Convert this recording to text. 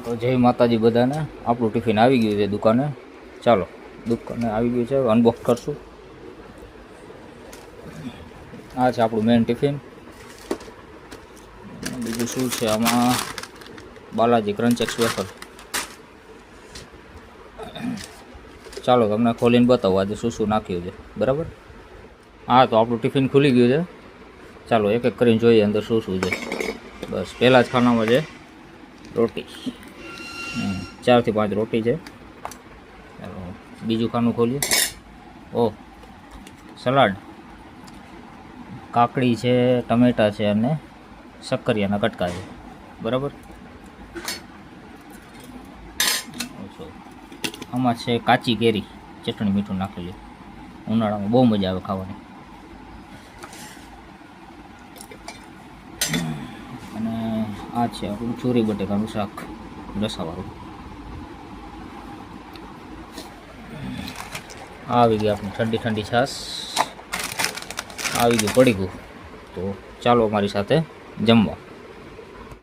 તો જય માતાજી બધાને. આપણું ટિફિન આવી ગયું છે દુકાને. ચાલો દુકાને આવી ગયું છે, અનબોક્સ કરશું. આ છે આપણું મેઇન ટિફિન. બીજું શું છે આમાં? Balaji crunch x wafer. ચાલો તમને ખોલીને બતાવો આજે શું શું નાખ્યું છે. બરાબર. હા, તો આપણું ટિફિન ખુલી ગયું છે. ચાલો એક એક કરીને જોઈએ અંદર શું શું છે. બસ પહેલાં જ ખાનામાં છે રોટી. 4 થી 5 રોટી છે. ચાલો બીજું ખાનું ખોલીએ. ઓહ, સલાડ, કાકડી છે, ટમેટા છે અને શક્કરિયાના કટકા છે. બરાબર. આમાં છે કાચી કેરી, ચટણી મીઠું નાખેલું. ઉનાળામાં બહુ મજા આવે ખાવાની. અને આ છે આપણું ચોરી બટેકાનું શાક રસાવાળું. આવી ગઈ આપણી ઠંડી ઠંડી છાશ. આવી ગયું પડીકું. તો ચાલો અમારી સાથે જમવા.